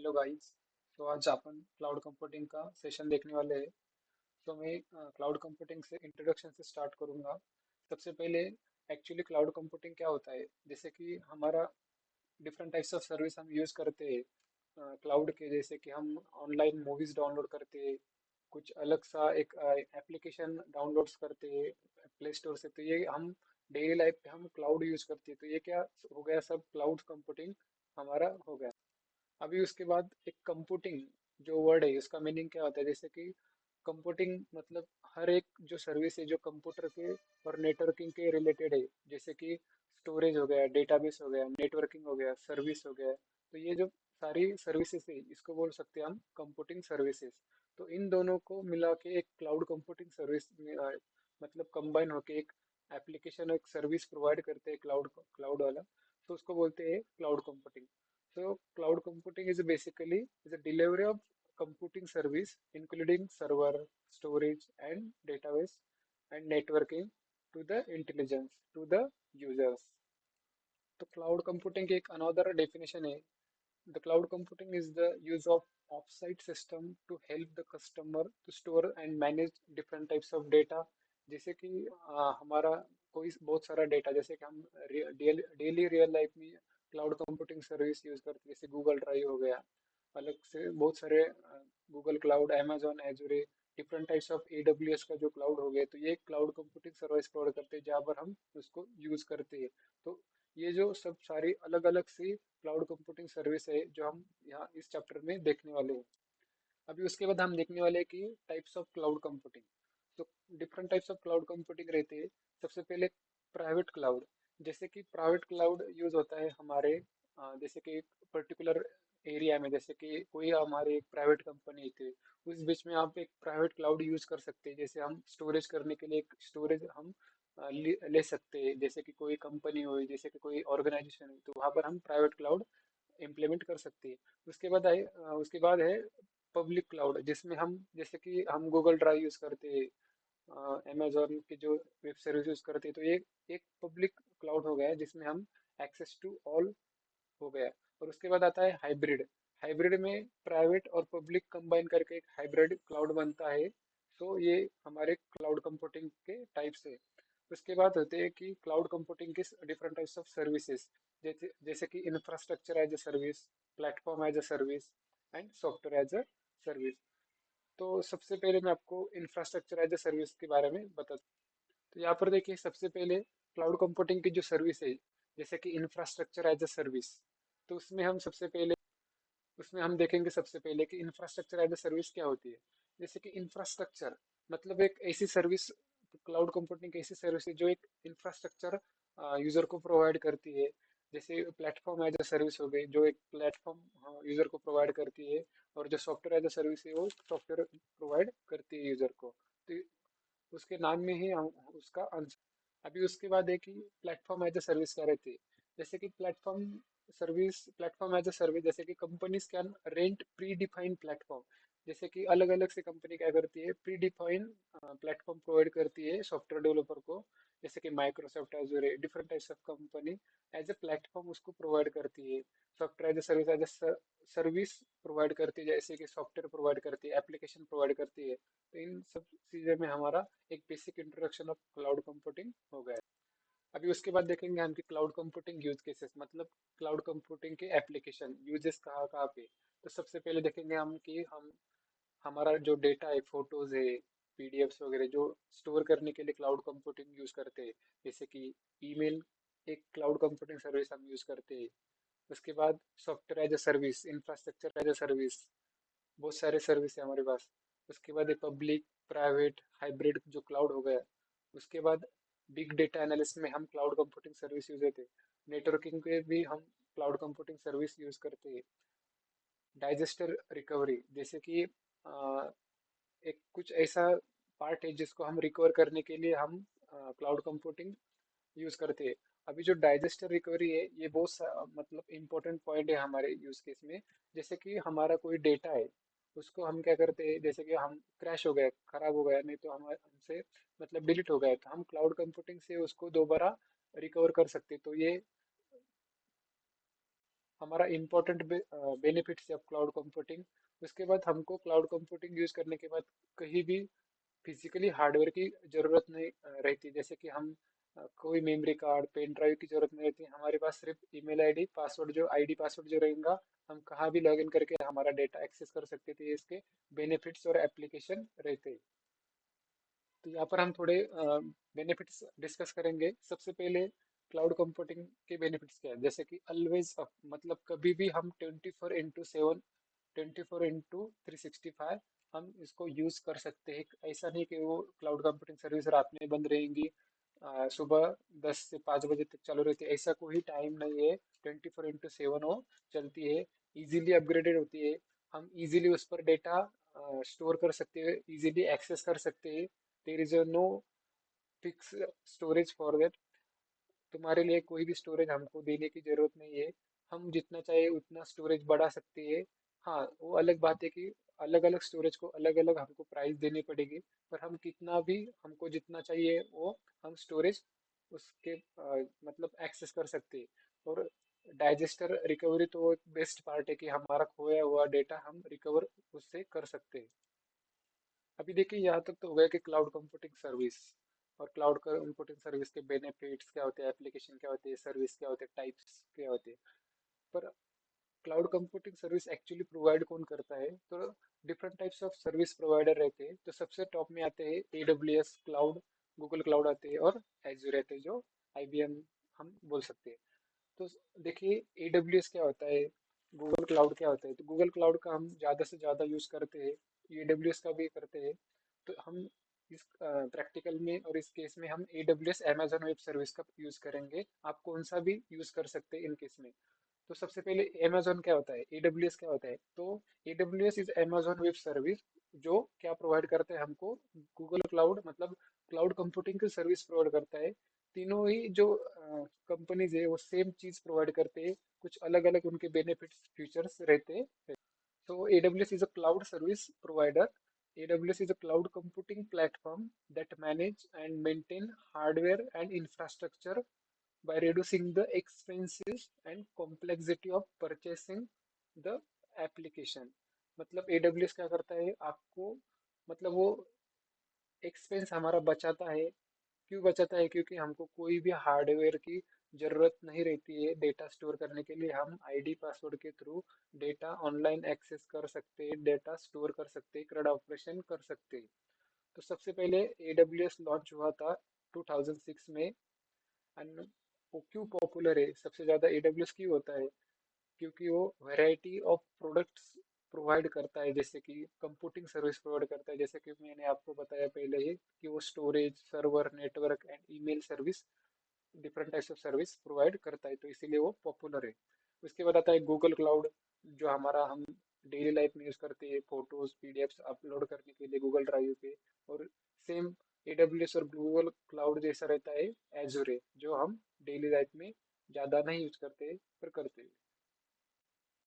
Hello guys. तो आज अपन cloud computing का सेशन देखने वाले हैं। तो मैं क्लाउड कंप्यूटिंग से इंट्रोडक्शन से स्टार्ट करूंगा। सबसे पहले एक्चुअली क्लाउड कंप्यूटिंग क्या होता है, जैसे कि हमारा डिफरेंट टाइप्स ऑफ सर्विस हम यूज़ करते हैं क्लाउड के। जैसे कि हम ऑनलाइन मूवीज़ डाउनलोड करते हैं, कुछ अलग सा एक एप्लीकेशन डाउनलोड्स करते हैं प्ले स्टोर से। तो ये हम डेली लाइफ पे हम क्लाउड यूज़ करते हैं। तो ये क्या हो गया, सब क्लाउड कंप्यूटिंग हमारा हो गया। अभी उसके बाद एक कंप्यूटिंग जो वर्ड है उसका मीनिंग क्या होता है, जैसे कि कंप्यूटिंग मतलब हर एक जो सर्विस है जो कंप्यूटर के और नेटवर्किंग के रिलेटेड है। जैसे कि स्टोरेज हो गया, डेटाबेस हो गया, नेटवर्किंग हो गया, सर्विस हो गया। तो ये जो सारी सर्विसेज है इसको बोल सकते हैं हम कंप्यूटिंग सर्विसेज। तो इन दोनों को मिला के एक क्लाउड कंप्यूटिंग सर्विस में मतलब कंबाइन होके एक एप्लीकेशन एक सर्विस प्रोवाइड करते हैं क्लाउड क्लाउड वाला। तो उसको बोलते हैं cloud computing. So cloud computing is basically is a delivery of computing service including server, storage and database and networking to the intelligence to the users. तो cloud computing की एक अनदर डेफिनेशन है, the cloud computing is the use of offsite system to help the customer to store and manage different types of data। जैसे कि हमारा कोई बहुत सारा डेटा, जैसे कि हम डेली रियल लाइफ में क्लाउड कंप्यूटिंग सर्विस यूज करते हैं, जैसे गूगल ड्राइव हो गया, अलग से बहुत सारे Google cloud, Amazon Azure, different types of AWS का जो क्लाउड हो गया। तो ये क्लाउड कंप्यूटिंग सर्विस प्रोवाइड करते हैं जहाँ पर हम उसको यूज करते हैं। तो ये जो सब सारी अलग अलग सी क्लाउड कंप्यूटिंग सर्विस है जो हम यहाँ इस चैप्टर में देखने वाले हैं। अभी उसके बाद हम देखने वाले हैं कि टाइप्स ऑफ क्लाउड कंप्यूटिंग। तो different types of cloud computing रहते हैं। सबसे पहले प्राइवेट क्लाउड। जैसे कि प्राइवेट क्लाउड यूज होता है हमारे जैसे कि एक पर्टिकुलर एरिया में, जैसे कि कोई हमारे एक प्राइवेट कंपनी थी, उस बीच में आप एक प्राइवेट क्लाउड यूज कर सकते हैं। जैसे हम स्टोरेज करने के लिए एक स्टोरेज हम ले सकते हैं। जैसे कि कोई कंपनी हुई, जैसे कि कोई ऑर्गेनाइजेशन हुई, तो वहाँ पर हम प्राइवेट क्लाउड इम्प्लीमेंट कर सकते हैं। उसके बाद है पब्लिक क्लाउड, जिसमें हम जैसे कि हम गूगल ड्राइव यूज़ करते हैं, अमेजोन की जो वेब सर्विस यूज़ करते हैं। तो ये एक पब्लिक क्लाउड हो गया है जिसमें हम एक्सेस टू ऑल हो गया। और उसके बाद आता है हाइब्रिड। हाइब्रिड में प्राइवेट और पब्लिक कंबाइन करके एक हाइब्रिड क्लाउड बनता है। सो ये हमारे क्लाउड कंप्यूटिंग के टाइप्स है। उसके बाद होते हैं कि क्लाउड कंप्यूटिंग के डिफरेंट टाइप्स ऑफ सर्विसेज, जैसे कि infrastructure as a service, platform as a service and software as a service. तो सबसे पहले मैं आपको इंफ्रास्ट्रक्चर एज ए सर्विस के बारे में बता। तो यहाँ पर देखिए, सबसे पहले क्लाउड कंप्यूटिंग की जो सर्विस है, जैसे कि इंफ्रास्ट्रक्चर एज ए सर्विस। तो उसमें हम देखेंगे सबसे पहले कि इंफ्रास्ट्रक्चर एज ए सर्विस क्या होती है। जैसे कि इंफ्रास्ट्रक्चर मतलब एक ऐसी सर्विस, क्लाउड कंप्यूटिंग ऐसी सर्विस है जो एक इंफ्रास्ट्रक्चर यूजर को प्रोवाइड करती है। जैसे प्लेटफॉर्म एज ए सर्विस हो गई, जो एक प्लेटफॉर्म यूजर को प्रोवाइड करती है। और जो सॉफ्टवेयर एज ए सर्विस है वो सॉफ्टवेयर प्रोवाइड करती है यूजर को। तो उसके नाम में ही उसका आंसर। अभी उसके बाद है कि प्लेटफॉर्म एज ए सर्विस क्या रहती है। जैसे कि प्लेटफॉर्म एज ए सर्विस, जैसे कि companies can rent pre defined platform. जैसे कि अलग अलग से कंपनी क्या करती है, प्री डिफाइंड प्लेटफॉर्म प्रोवाइड करती है सॉफ्टवेयर डेवलपर को। जैसे कि Microsoft Azure, different types of company as a platform उसको प्रोवाइड करती है। Software as a service, as a service provide करती है, जैसे कि सॉफ्टवेयर प्रोवाइड करती है, एप्लीकेशन प्रोवाइड करती है। तो इन सब चीज़ों में हमारा एक basic introduction of cloud computing हो गया है। अभी उसके बाद देखेंगे हम कि क्लाउड कंप्यूटिंग यूज केसेस, मतलब क्लाउड कंप्यूटिंग के एप्लीकेशन यूजेस कहाँ कहाँ पे। तो सबसे पहले देखेंगे हम कि हम हमारा जो डेटा है, फोटोज है, पीडीएफ्स वगैरह, जो स्टोर करने के लिए क्लाउड कंप्यूटिंग यूज करते हैं। जैसे कि ईमेल एक क्लाउड कंप्यूटिंग सर्विस हम यूज करते हैं। उसके बाद software as a service, infrastructure as a service, बहुत सारे सर्विस है हमारे पास। उसके बाद पब्लिक, प्राइवेट, हाइब्रिड जो क्लाउड हो गया। उसके बाद बिग डेटा एनालिस्ट में हम क्लाउड कंप्यूटिंग सर्विस यूज करते हैं। नेटवर्किंग पे भी हम क्लाउड कंप्यूटिंग सर्विस यूज करते हैं। डाइजेस्टर रिकवरी, जैसे कि एक कुछ ऐसा पार्ट है जिसको हम रिकवर करने के लिए हम क्लाउड कंप्यूटिंग यूज करते हैं। अभी जो डाइजेस्टर रिकवरी है ये मतलब इम्पोर्टेंट पॉइंट है हमारे यूज केस में। जैसे कि हमारा कोई डेटा है, उसको हम क्या करते हैं, जैसे कि हम क्रैश हो गया, खराब हो गया, नहीं तो हम हमसे मतलब डिलीट हो गया, तो हम क्लाउड कंप्यूटिंग से उसको दोबारा रिकवर कर सकते हैं। तो ये हमारा इम्पोर्टेंट बेनिफिट्स है क्लाउड कंप्यूटिंग। उसके बाद हमको क्लाउड कंप्यूटिंग यूज करने के बाद कहीं भी फिजिकली हार्डवेयर की जरूरत नहीं रहती। जैसे कि हम कोई मेमोरी कार्ड पेन ड्राइव की जरूरत नहीं रहती। हमारे पास सिर्फ ईमेल आईडी पासवर्ड जो आईडी पासवर्ड जो रहेगा, हम कहाँ भी लॉगिन करके हमारा डेटा एक्सेस कर सकते थे। इसके बेनिफिट्स और एप्लीकेशन रहते हैं। तो यहाँ पर हम थोड़े बेनिफिट्स डिस्कस करेंगे। सबसे पहले क्लाउड कंप्यूटिंग के बेनिफिट्स क्या है, जैसे कि ऑलवेज अप, मतलब कभी भी हम 24/7 24/365 हम इसको यूज कर सकते हैं। ऐसा नहीं कि वो क्लाउड कंप्यूटिंग सर्विस रात में बंद रहेंगी, सुबह 10 से 5 बजे तक चालू रहती है, ऐसा कोई टाइम नहीं है। 24/7 वो चलती है, इजीली अपग्रेडेड होती है। हम इजीली उस पर डेटा स्टोर कर सकते हैं, इजीली एक्सेस कर सकते हैं। There is no fix storage for that. तुम्हारे लिए कोई भी स्टोरेज हमको देने की जरूरत नहीं है। हम जितना चाहे उतना स्टोरेज बढ़ा सकते हैं। हाँ, वो अलग बात है कि अलग अलग स्टोरेज को अलग अलग हमको प्राइस देनी पड़ेगी। पर हम कितना भी, हमको जितना चाहिए वो हम स्टोरेज उसके मतलब एक्सेस कर सकते हैं। और डाइजेस्टर रिकवरी तो एक बेस्ट पार्ट है कि हमारा खोया हुआ डेटा हम रिकवर उससे कर सकते हैं। अभी देखिए, यहाँ तक तो हो गया कि क्लाउड कंप्यूटिंग सर्विस और क्लाउड कंप्यूटिंग सर्विस के बेनिफिट्स क्या होते हैं, एप्लीकेशन क्या होते हैं, सर्विस क्या होते हैं, टाइप्स क्या होते हैं। पर cloud computing service actually provide कौन करता है, तो different types of service provider रहते हैं। तो सबसे टॉप में आते हैं AWS क्लाउड, गूगल क्लाउड आते हैं, और एजूर रहते हैं जो IBM हम बोल सकते हैं। तो देखिए, AWS क्या होता है, गूगल क्लाउड क्या होता है। तो गूगल क्लाउड का हम ज़्यादा से ज़्यादा यूज़ करते हैं, AWS का भी करते हैं। तो हम इस प्रैक्टिकल में और इस केस में हम AWS Amazon वेब सर्विस का यूज़ करेंगे। आप कौन सा भी यूज़ कर सकते हैं इन केस में। तो सबसे पहले Amazon क्या होता है, AWS क्या होता है। तो AWS is Amazon web service, जो क्या प्रोवाइड करता है हमको, गूगल क्लाउड मतलब क्लाउड कंप्यूटिंग की सर्विस प्रोवाइड करता है। तीनों ही जो कंपनीज है वो सेम चीज प्रोवाइड करते हैं, कुछ अलग अलग उनके बेनिफिट्स फीचर्स रहते हैं। So AWS is a cloud service provider. AWS is a cloud computing platform that manage and maintain hardware and infrastructure by reducing the expenses and complexity of purchasing the application. मतलब AWS क्या करता है आपको, मतलब वो expense हमारा बचाता है। क्यों बचाता है, क्योंकि हमको कोई भी हार्डवेयर की जरूरत नहीं रहती है डेटा स्टोर करने के लिए। हम आईडी पासवर्ड के थ्रू डेटा ऑनलाइन एक्सेस कर सकते हैं, डेटा स्टोर कर सकते हैं, CRUD ऑपरेशन कर सकते हैं। तो सबसे पहले AWS लॉन्च हुआ था 2006 में। एंड वो क्यों पॉपुलर है, सबसे ज़्यादा AWS क्यों होता है, क्योंकि वो वैरायटी ऑफ प्रोडक्ट्स प्रोवाइड करता है। जैसे कि कंप्यूटिंग सर्विस प्रोवाइड करता है, जैसे कि मैंने आपको बताया पहले ही कि वो storage, server, network and email service, different types of service provide करता है, तो इसीलिए वो पॉपुलर है। उसके बाद आता है गूगल क्लाउड, जो हमारा हम डेली लाइफ में यूज करते हैं फोटोज पीडीएफ्स अपलोड करने के लिए गूगल ड्राइव पे। और सेम AWS और गूगल क्लाउड जैसा रहता है एजूर, जो हम डेली लाइफ में ज़्यादा नहीं यूज करते पर करते हैं।